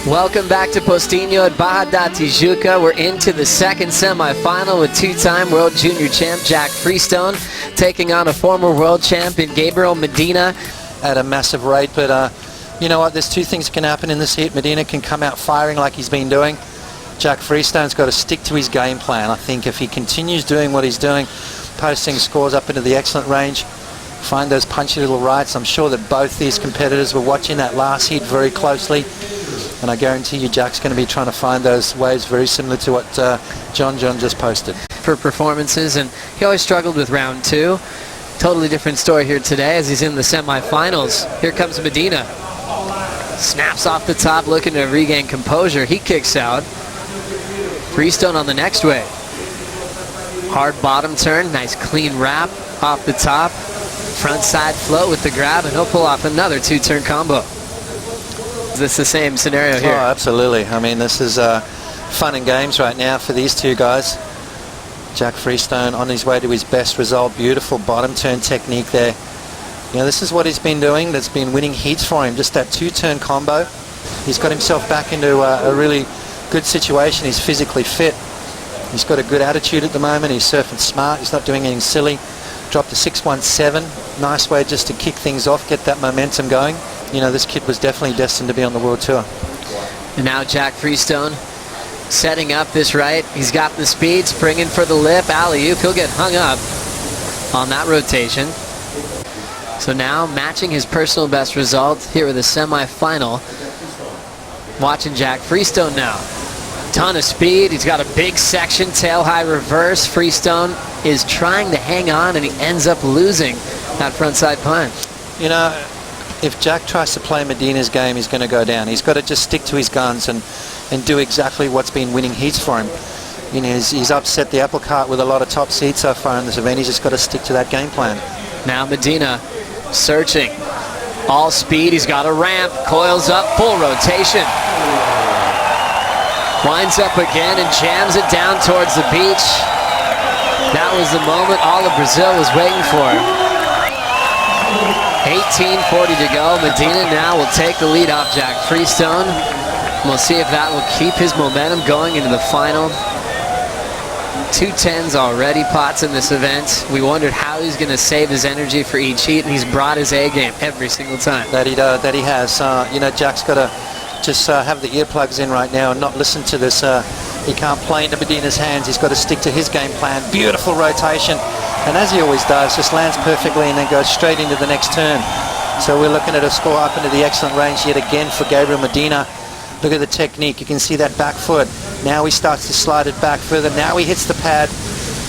Welcome back to Postinho at Barra da Tijuca. We're into the second semifinal with two-time world junior champ Jack Freestone taking on a former world champion Gabriel Medina. At a massive rate, but you know what, there's two things that can happen in this heat. Medina can come out firing like he's been doing. Jack Freestone's got to stick to his game plan. I think if he continues doing what he's doing, posting scores up into the excellent range, find those punchy little rights. I'm sure that both these competitors were watching that last heat very closely, and I guarantee you Jack's going to be trying to find those waves very similar to what John just posted. For performances, and he always struggled with round two. Totally different story here today as he's in the semifinals. Here comes Medina. Snaps off the top, looking to regain composure. He kicks out. Freestone on the next wave. Hard bottom turn, nice clean wrap off the top. Front side float with the grab, and he'll pull off another two-turn combo. Is this the same scenario here? Oh, absolutely. I mean, this is fun and games right now for these two guys. Jack Freestone on his way to his best result. Beautiful bottom turn technique there. You know, this is what he's been doing that's been winning heats for him, just that two-turn combo. He's got himself back into a really good situation. He's physically fit. He's got a good attitude at the moment. He's surfing smart. He's not doing anything silly. Dropped a 617. Nice way just to kick things off, get that momentum going. You know, this kid was definitely destined to be on the World Tour. And now Jack Freestone setting up this right. He's got the speed, springing for the lip. Alley-oop. He'll get hung up on that rotation. So now matching his personal best result here with the semifinal. Watching Jack Freestone now. Ton of speed. He's got a big section, tail high reverse. Freestone is trying to hang on, and he ends up losing that frontside punch. You know, if Jack tries to play Medina's game, he's going to go down. He's got to just stick to his guns and do exactly what's been winning heats for him. You know, he's upset the apple cart with a lot of top seeds so far in this event. He's just got to stick to that game plan. Now Medina searching. All speed. He's got a ramp. Coils up. Full rotation. Winds up again and jams it down towards the beach. That was the moment all of Brazil was waiting for. 18:40 to go. Medina now will take the lead off Jack Freestone. We'll see if that will keep his momentum going into the final. 210s already, Potts, in this event. We wondered how he's going to save his energy for each heat, and he's brought his A game every single time. That he has. You know, Jack's got to just have the earplugs in right now and not listen to this. He can't play into Medina's hands. He's got to stick to his game plan. Beautiful rotation, and as he always does, just lands perfectly and then goes straight into the next turn. So we're looking at a score up into the excellent range yet again for Gabriel Medina. Look at the technique. You can see that back foot. Now he starts to slide it back further. Now he hits the pad,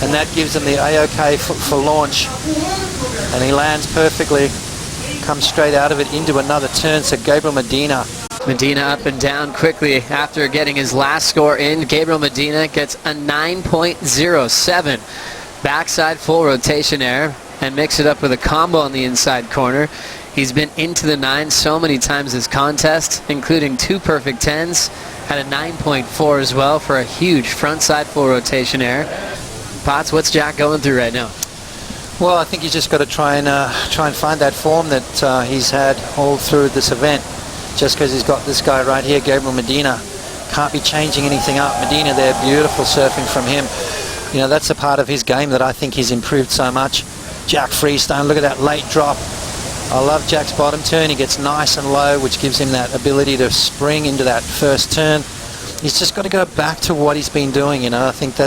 and that gives him the A-OK for launch. And he lands perfectly, comes straight out of it into another turn. So Gabriel Medina. Medina up and down quickly after getting his last score in. Gabriel Medina gets a 9.07 backside full rotation air and mix it up with a combo on the inside corner. He's been into the 9 so many times this contest, including 2 perfect 10s, had a 9.4 as well for a huge frontside full rotation air. Potts, what's Jack going through right now? Well, I think he's just got to try and find that form that he's had all through this event. Just because he's got this guy right here, Gabriel Medina, can't be changing anything up. Medina there, beautiful surfing from him. You know, that's a part of his game that I think he's improved so much. Jack Freestone, look at that late drop. I love Jack's bottom turn. He gets nice and low, which gives him that ability to spring into that first turn. He's just got to go back to what he's been doing, you know. I think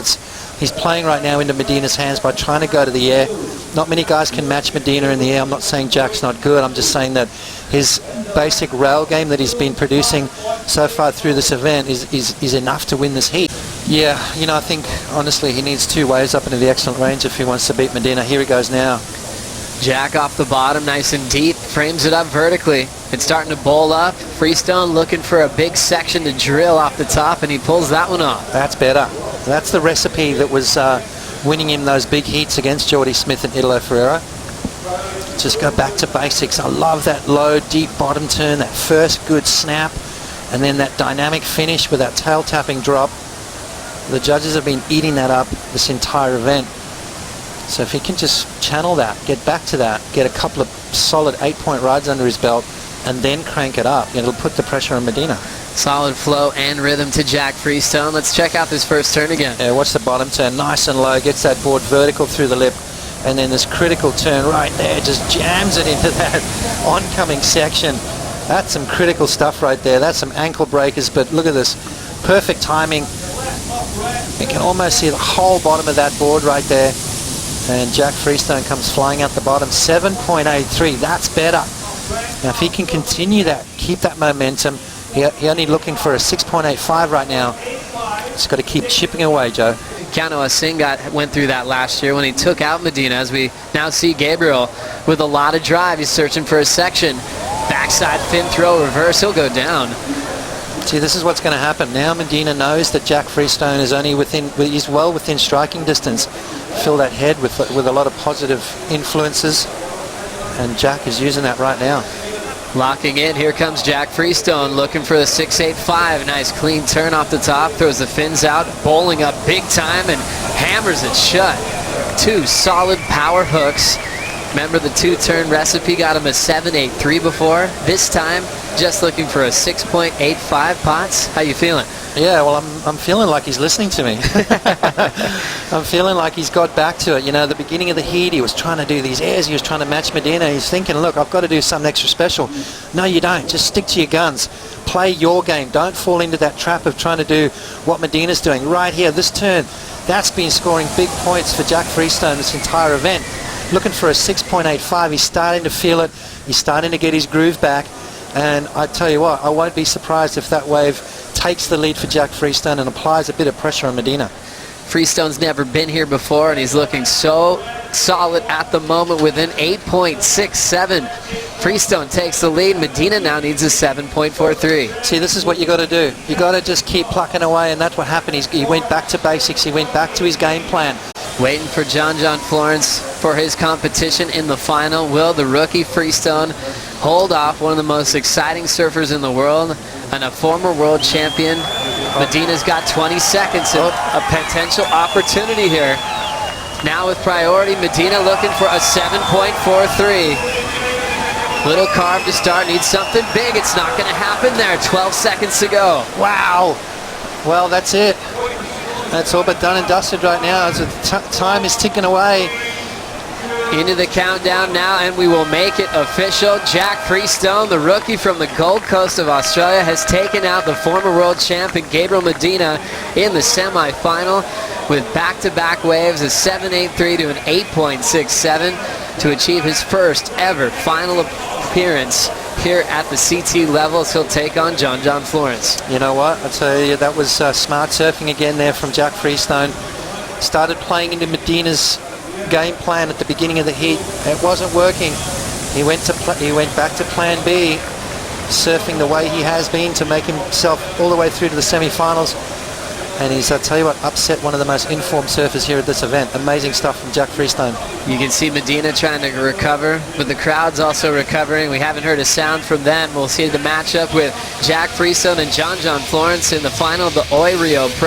he's playing right now into Medina's hands by trying to go to the air. Not many guys can match Medina in the air. I'm not saying Jack's not good. I'm just saying that his basic rail game that he's been producing so far through this event is enough to win this heat. Yeah, you know, I think, honestly, he needs 2 waves up into the excellent range if he wants to beat Medina. Here he goes now. Jack off the bottom, nice and deep, frames it up vertically. It's starting to bowl up. Freestone looking for a big section to drill off the top, and he pulls that one off. That's better. That's the recipe that was winning him those big heats against Jordy Smith and Italo Ferreira. Just go back to basics. I love that low, deep bottom turn, that first good snap, and then that dynamic finish with that tail tapping drop. The judges have been eating that up this entire event. So if he can just channel that, get back to that, get a couple of solid 8-point rides under his belt, and then crank it up. It'll put the pressure on Medina. Solid flow and rhythm to Jack Freestone. Let's check out this first turn again. Yeah, watch the bottom turn, nice and low, gets that board vertical through the lip, and then this critical turn right there, just jams it into that oncoming section. That's some critical stuff right there. That's some ankle breakers, but look at this. Perfect timing. You can almost see the whole bottom of that board right there. And Jack Freestone comes flying out the bottom. 7.83, that's better. Now if he can continue that, keep that momentum, he only looking for a 6.85 right now. He's got to keep chipping away, Joe. Kano Asingat went through that last year when he took out Medina, as we now see Gabriel with a lot of drive. He's searching for a section. Backside fin throw, reverse, he'll go down. See, this is what's going to happen. Now Medina knows that Jack Freestone is only he's well within striking distance. Fill that head with a lot of positive influences, and Jack is using that right now. Locking in, here comes Jack Freestone looking for the 6.85. Nice clean turn off the top, throws the fins out, bowling up big time and hammers it shut. Two solid power hooks. Remember the two-turn recipe got him a 7.83 before. This time, just looking for a 6.85. Potts, how you feeling? Yeah, well, I'm feeling like he's listening to me. I'm feeling like he's got back to it. You know, at the beginning of the heat, he was trying to do these airs. He was trying to match Medina. He's thinking, look, I've got to do something extra special. No, you don't. Just stick to your guns. Play your game. Don't fall into that trap of trying to do what Medina's doing. Right here, this turn, that's been scoring big points for Jack Freestone this entire event. Looking for a 6.85. He's starting to feel it. He's starting to get his groove back. And I tell you what, I won't be surprised if that wave takes the lead for Jack Freestone and applies a bit of pressure on Medina. Freestone's never been here before, and he's looking so solid at the moment with an 8.67. Freestone takes the lead. Medina now needs a 7.43. See, this is what you got to do. You got to just keep plucking away, and that's what happened. He went back to basics. He went back to his game plan. Waiting for John Florence for his competition in the final. Will the rookie Freestone hold off one of the most exciting surfers in the world and a former world champion? Medina's got 20 seconds of a potential opportunity here. Now with priority, Medina looking for a 7.43. Little carve to start, needs something big. It's not going to happen there. 12 seconds to go. Wow. Well, that's it. That's all but done and dusted right now. As the time is ticking away. Into the countdown now, and we will make it official. Jack Freestone, the rookie from the Gold Coast of Australia, has taken out the former world champion Gabriel Medina in the semi-final with back-to-back waves, a 7.83 to an 8.67 to achieve his first ever final appearance here at the CT levels. He'll take on John Florence. You know what? I'll tell you, that was smart surfing again there from Jack Freestone. Started playing into Medina's game plan at the beginning of the heat. It wasn't working. He went back to plan B, surfing the way he has been to make himself all the way through to the semi-finals. And he's, I'll tell you what, upset one of the most informed surfers here at this event. Amazing stuff from Jack Freestone. You can see Medina trying to recover, but the crowd's also recovering. We haven't heard a sound from them. We'll see the matchup with Jack Freestone and John Florence in the final of the Oi Rio Pro.